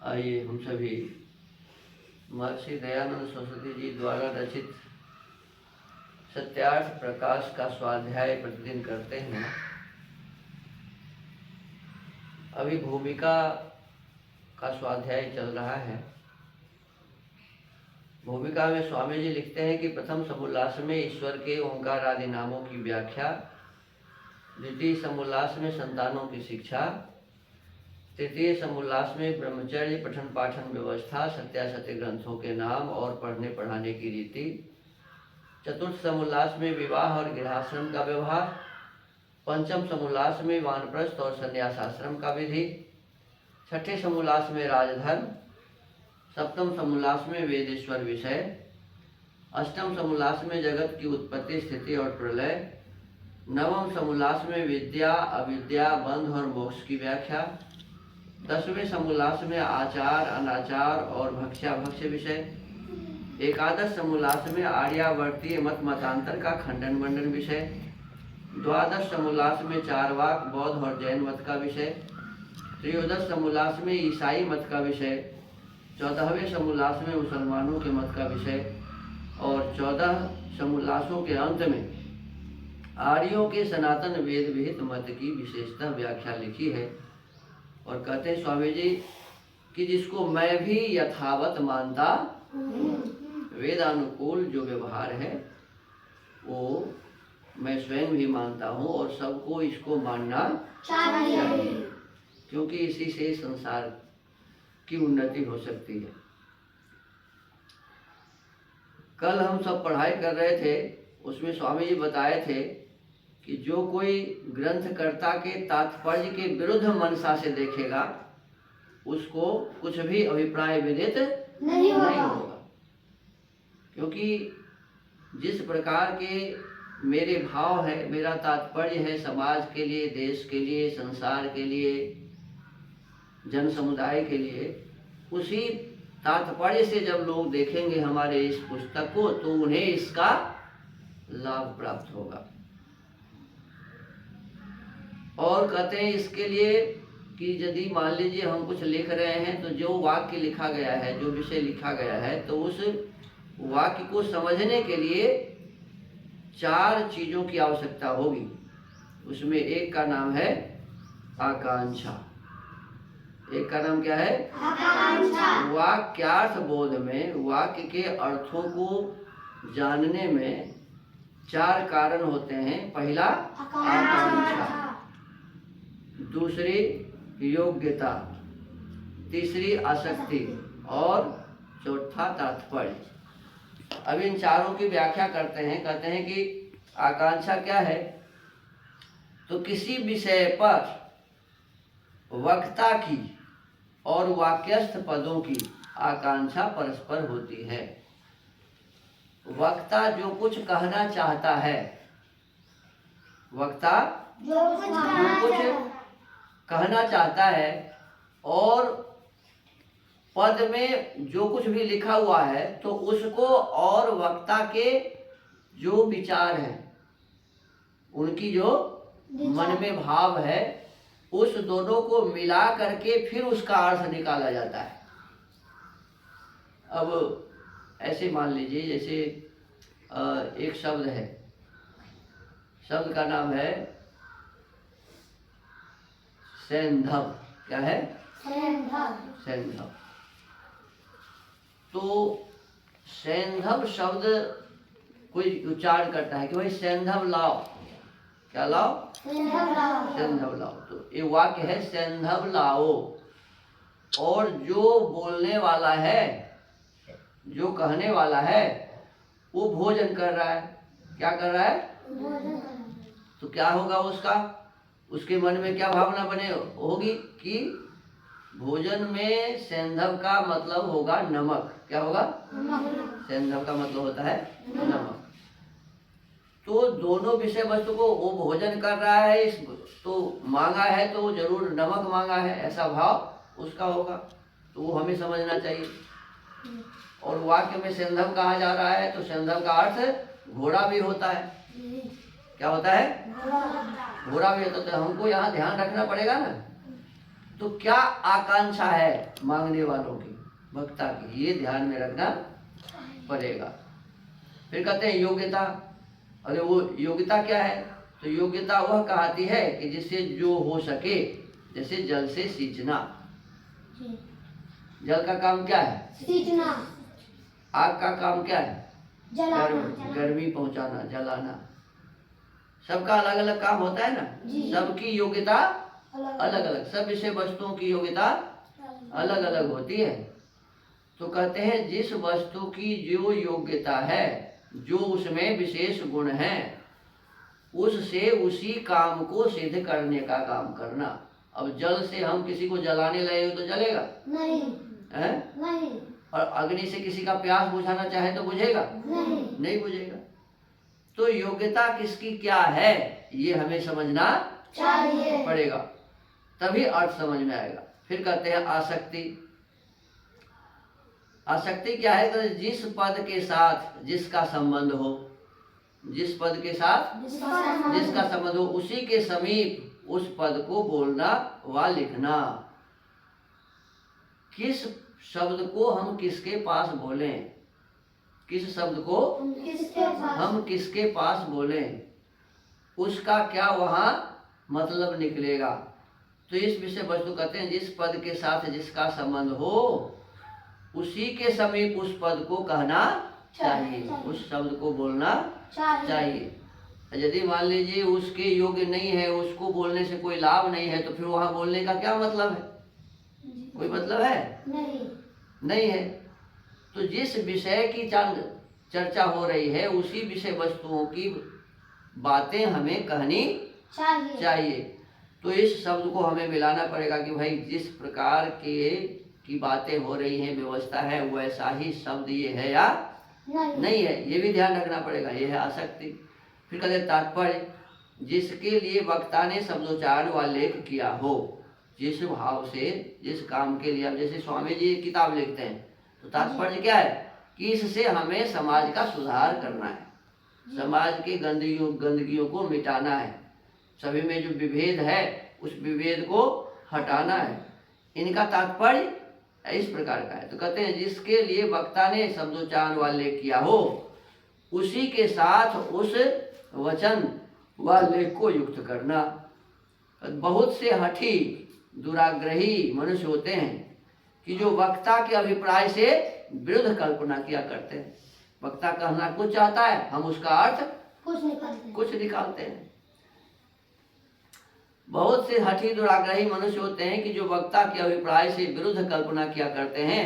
आइए हम सभी महर्षि दयानंद सरस्वती जी द्वारा रचित सत्यार्थ प्रकाश का स्वाध्याय प्रतिदिन करते हैं। अभी भूमिका का स्वाध्याय चल रहा है। भूमिका में स्वामी जी लिखते हैं कि प्रथम समुल्लास में ईश्वर के ओंकार आदि नामों की व्याख्या, द्वितीय समुल्लास में संतानों की शिक्षा, तृतीय समुल्लास में ब्रह्मचर्य पठन पाठन व्यवस्था, सत्यासत्य ग्रंथों के नाम और पढ़ने पढ़ाने की रीति, चतुर्थ समुल्लास में विवाह और गृहाश्रम का व्यवहार, पंचम समुल्लास में वानप्रस्थ और संन्यासाश्रम का विधि, छठे समुल्लास में राजधर्म, सप्तम समुल्लास में वेदेश्वर विषय, अष्टम समुल्लास में जगत की उत्पत्ति स्थिति और प्रलय, नवम समुल्लास में विद्या अविद्या बंध और मोक्ष की व्याख्या, दसवें समुल्लास में आचार अनाचार और भक्ष्या भक्ष्य विषय, एकादश समुल्लास में आर्यावर्तीय मत मतांतर का खंडन मंडन विषय, द्वादश समुल्लास में चारवाक बौद्ध और जैन मत का विषय, त्रयोदश समुल्लास में ईसाई मत का विषय, 14वें समुल्लास में मुसलमानों के मत का विषय और 14 समुल्लासों के अंत में आर्यों के सनातन वेद विहित मत की विशेषतः व्याख्या लिखी है। और कहते हैं स्वामी जी कि जिसको मैं भी यथावत मानता, वेदानुकूल जो व्यवहार है वो मैं स्वयं भी मानता हूँ और सबको इसको मानना चाहिए, क्योंकि इसी से संसार की उन्नति हो सकती है। कल हम सब पढ़ाई कर रहे थे, उसमें स्वामी जी बताए थे कि जो कोई ग्रंथकर्ता के तात्पर्य के विरुद्ध मनसा से देखेगा उसको कुछ भी अभिप्राय विदित नहीं होगा, क्योंकि जिस प्रकार के मेरे भाव है, मेरा तात्पर्य है समाज के लिए, देश के लिए, संसार के लिए, जन समुदाय के लिए, उसी तात्पर्य से जब लोग देखेंगे हमारे इस पुस्तक को तो उन्हें इसका लाभ प्राप्त होगा। और कहते हैं इसके लिए कि यदि मान लीजिए हम कुछ लिख रहे हैं तो जो वाक्य लिखा गया है, जो विषय लिखा गया है, तो उस वाक्य को समझने के लिए 4 चीजों की आवश्यकता होगी। उसमें एक का नाम है आकांक्षा। एक का नाम क्या है? आकांक्षा। वाक्यार्थ बोध में वाक्य के अर्थों को जानने में 4 कारण होते हैं। पहला आकांक्षा, दूसरी योग्यता, तीसरी आसक्ति और चौथा तात्पर्य। अब इन चारों की व्याख्या करते हैं। कहते हैं कि आकांक्षा क्या है? तो किसी विषय पर वक्ता की और वाक्यस्थ पदों की आकांक्षा परस्पर होती है। वक्ता जो कुछ कहना चाहता है, वक्ता जो कुछ कहना चाहता है और पद में जो कुछ भी लिखा हुआ है तो उसको और वक्ता के जो विचार हैं, उनकी जो मन में भाव है, उस दोनों को मिला करके फिर उसका अर्थ निकाला जाता है। अब ऐसे मान लीजिए जैसे एक शब्द है, शब्द का नाम है सैंधव। क्या है? सैंधव। तो सैंधव शब्द कोई उच्चारण करता है कि भाई सैंधव लाओ। क्या लाओ? सैंधव लाओ। तो ये वाक्य है सैंधव लाओ। और जो बोलने वाला है, जो कहने वाला है, वो भोजन कर रहा है। क्या कर रहा है? तो क्या होगा उसका? उसके मन में क्या भावना बने होगी कि भोजन में सैंधव का मतलब होगा नमक। क्या होगा? सैंधव का मतलब होता है नमक। तो दोनों विषय वस्तु को वो भोजन कर रहा है, इस तो मांगा है तो वो जरूर नमक मांगा है, ऐसा भाव उसका होगा। तो वो हमें समझना चाहिए। और वाक्य में सैंधव कहा जा रहा है तो सैंधव का अर्थ घोड़ा भी होता है। क्या होता है? घोड़ा भी होता है। तो हमको यहाँ ध्यान रखना पड़ेगा ना। तो क्या आकांक्षा है मांगने वालों की, वक्ता की, ये ध्यान में रखना पड़ेगा। फिर कहते हैं योग्यता। अरे वो योग्यता क्या है? तो योग्यता वह कहती है कि जिससे जो हो सके, जैसे जल से सींचना। जल का काम क्या है? सींचना। आग का काम क्या है? जलाना। गर्मी पहुंचाना, जलाना। सबका अलग अलग काम होता है ना। सबकी योग्यता अलग अलग, सब विषय वस्तुओं की योग्यता अलग अलग होती है। तो कहते हैं जिस वस्तु की जो योग्यता है, जो उसमें विशेष गुण है, उससे उसी काम को सिद्ध करने का काम करना। अब जल से हम किसी को जलाने लगेंगे तो जलेगा? नहीं है? नहीं। और अग्नि से किसी का प्यास बुझाना चाहे तो बुझेगा? नहीं बुझेगा। तो योग्यता किसकी क्या है ये हमें समझना चाहिए पड़ेगा, तभी अर्थ समझ में आएगा। फिर कहते हैं आसक्ति। आसक्ति क्या है? तो जिस पद के साथ जिसका संबंध हो, जिस पद के साथ जिसका संबंध हो, उसी के समीप उस पद को बोलना व लिखना। किस शब्द को हम किसके पास बोलें, किस शब्द को हम किसके पास बोलें, उसका क्या वहाँ मतलब निकलेगा। तो इस विषय वस्तु कहते हैं जिस पद के साथ जिसका संबंध हो, उसी के समीप उस पद को कहना चाहिए, उस शब्द को बोलना चाहिए। यदि मान लीजिए उसके योग्य नहीं है, उसको बोलने से कोई लाभ नहीं है, तो फिर वहाँ बोलने का क्या मतलब है? कोई मतलब है? नहीं है। तो जिस विषय की चर्चा हो रही है, उसी विषय वस्तुओं की बातें हमें कहनी चाहिए। तो इस शब्द को हमें मिलाना पड़ेगा कि भाई जिस प्रकार की बातें हो रही हैं, व्यवस्था है, वैसा ही शब्द ये है या नहीं है, ये भी ध्यान रखना पड़ेगा। ये है आसक्ति। फिर कहते तात्पर्य, जिसके लिए वक्ता ने शब्दोच्चारण व लेख किया हो, जिस भाव से, जिस काम के लिए। अब जैसे स्वामी जी किताब लिखते हैं, तो तात्पर्य क्या है कि इससे हमें समाज का सुधार करना है, समाज की गंदगियों को मिटाना है, सभी में जो विभेद है उस विभेद को हटाना है। इनका तात्पर्य इस प्रकार का है। तो कहते हैं जिसके लिए वक्ता ने शब्दोच्चारण व लेख किया हो, उसी के साथ उस वचन व लेख को युक्त करना। बहुत से हठी दुराग्रही मनुष्य होते हैं कि जो वक्ता के अभिप्राय से विरुद्ध कल्पना किया करते हैं। वक्ता कहना कुछ चाहता है, हम उसका अर्थ कुछ निकालते हैं। बहुत से हठी दुराग्रही मनुष्य होते हैं कि जो वक्ता के अभिप्राय से विरुद्ध कल्पना किया करते हैं।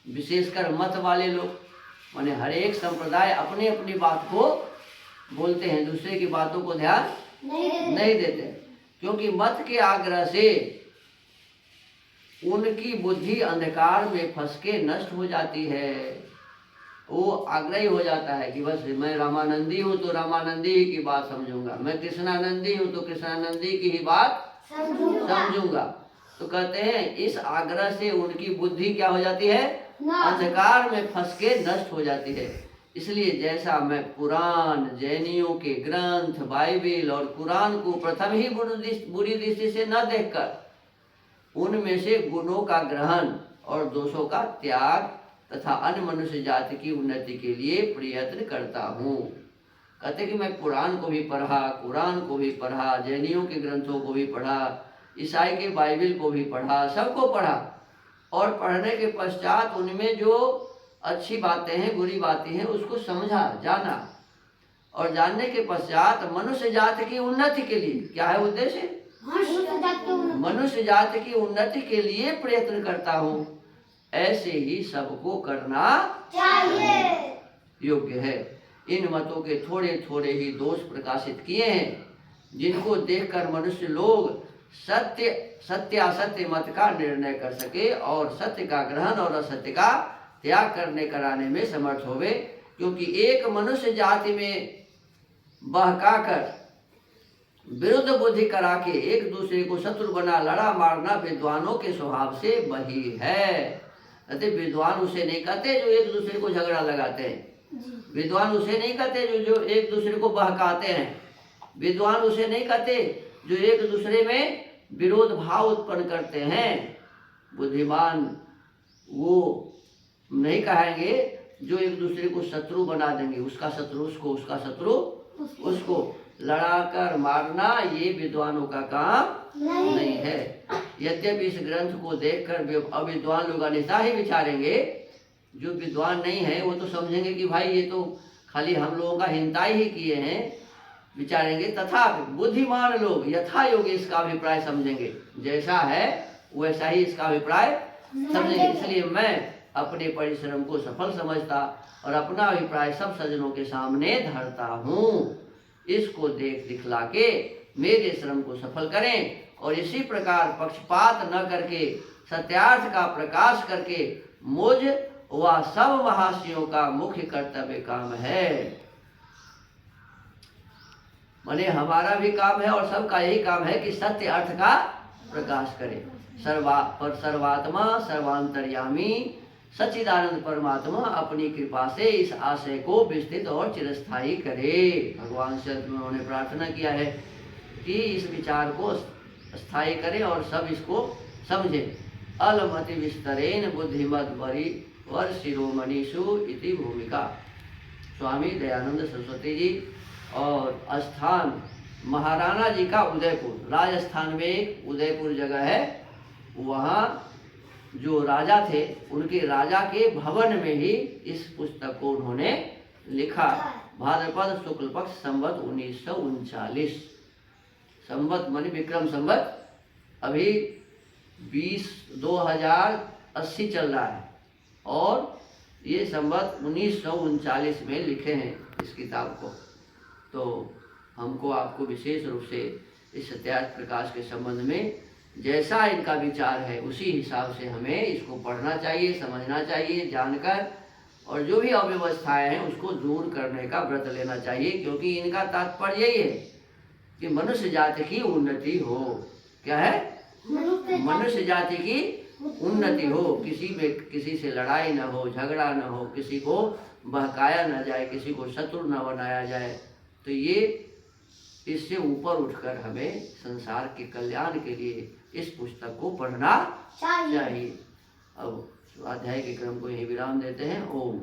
विशेषकर मत वाले लोग, माने हर एक संप्रदाय अपनी अपनी बात को बोलते हैं, दूसरे की बातों को ध्यान नहीं देते, क्योंकि मत के आग्रह से उनकी बुद्धि अंधकार में फंस के नष्ट हो जाती है। वो आग्रही हो जाता है कि बस मैं रामानंदी हूँ तो रामानंदी ही की बात समझूंगा, मैं कृष्णानंदी हूँ तो कृष्णानंदी की ही बात समझूंगा। तो कहते हैं इस आग्रह से उनकी बुद्धि क्या हो जाती है? अंधकार में फंस के नष्ट हो जाती है। इसलिए जैसा मैं पुराण, जैनियों के ग्रंथ, बाइबिल और कुरान को प्रथम ही बुरी दृष्टि से न देखकर उनमें से गुणों का ग्रहण और दोषों का त्याग तथा अन्य मनुष्य जाति की उन्नति के लिए प्रयत्न करता हूँ। कहते कि मैं पुराण को भी पढ़ा, कुरान को भी पढ़ा, जैनियों के ग्रंथों को भी पढ़ा, ईसाई के बाइबिल को भी पढ़ा, सबको पढ़ा, और पढ़ने के पश्चात उनमें जो अच्छी बातें हैं, बुरी बातें हैं, उसको समझा, जाना, और जानने के पश्चात मनुष्य जाति की उन्नति के लिए, क्या है उद्देश्य? मनुष्य जाति की उन्नति के लिए प्रयत्न करता हूँ। ऐसे ही सबको करना चाहिए, योग्य है। इन मतों के थोड़े थोड़े ही दोष प्रकाशित किए हैं, जिनको देखकर मनुष्य लोग सत्य असत्य मत का निर्णय कर सके और सत्य का ग्रहण और असत्य का त्याग करने कराने में समर्थ होवे। क्योंकि एक मनुष्य जाति में बहकाकर विरुद्ध बुद्धि करा के एक दूसरे को शत्रु बना लड़ा मारना विद्वानों के स्वभाव से वही है। कहते विद्वान उसे नहीं कहते जो एक दूसरे को झगड़ा लगाते हैं, विद्वान उसे नहीं कहते जो एक दूसरे को बहकाते हैं, विद्वान उसे नहीं कहते जो एक दूसरे में विरोध भाव उत्पन्न करते हैं। बुद्धिमान वो नहीं कहेंगे जो एक दूसरे को शत्रु बना देंगे, उसका शत्रु उसको, उसका शत्रु उसको। लड़ाकर मारना ये विद्वानों का काम नहीं है। यद्यपि इस ग्रंथ को देखकर अविद्वान लोग अन्यथा ही विचारेंगे, जो विद्वान नहीं है वो तो समझेंगे कि भाई ये तो खाली हम लोगों का हिंताई ही किए हैं, विचारेंगे। तथा बुद्धिमान लोग यथा योग्य इसका अभिप्राय समझेंगे, जैसा है वैसा ही इसका अभिप्राय समझेंगे। इसलिए मैं अपने परिश्रम को सफल समझता और अपना अभिप्राय सब सज्जनों के सामने धरता हूँ। इसको देख दिखला के मेरे श्रम को सफल करें और इसी प्रकार पक्षपात न करके सत्यार्थ का प्रकाश करके मुझ व सब महाशियों का मुख्य कर्तव्य काम है। माने हमारा भी काम है और सबका यही काम है कि सत्य अर्थ का प्रकाश करें। सर्वात्मा सर्वांतर्यामी सच्चिदानंद परमात्मा अपनी कृपा से इस आशय को विस्तृत और चिरस्थायी करे। भगवान से उन्होंने प्रार्थना किया है कि इस विचार को स्थायी करें और सब इसको समझे। अलमति विस्तरेण बुद्धिमत वर शिरोमणिषु इति भूमिका। स्वामी दयानंद सरस्वती जी। और स्थान महाराणा जी का उदयपुर, राजस्थान में एक उदयपुर जगह है, वहाँ जो राजा थे उनके राजा के भवन में ही इस पुस्तक को उन्होंने लिखा। भाद्रपद शुक्ल पक्ष संवत 1939। संवत माने विक्रम संवत, अभी 2080 चल रहा है और ये संवत 1939 में लिखे हैं इस किताब को। तो हमको आपको विशेष रूप से इस सत्यार्थ प्रकाश के संबंध में जैसा इनका विचार है उसी हिसाब से हमें इसको पढ़ना चाहिए, समझना चाहिए, जानकर और जो भी अव्यवस्थाएं हैं उसको दूर करने का व्रत लेना चाहिए। क्योंकि इनका तात्पर्य यही है कि मनुष्य जाति की उन्नति हो। क्या है? मनुष्य जाति की उन्नति हो, किसी से लड़ाई न हो, झगड़ा न हो, किसी को बहकाया न जाए, किसी को शत्रु न बनाया जाए। तो ये इससे ऊपर उठकर हमें संसार के कल्याण के लिए इस पुस्तक को पढ़ना चाहिए। अब स्वाध्याय के क्रम को यही विराम देते हैं। ओम।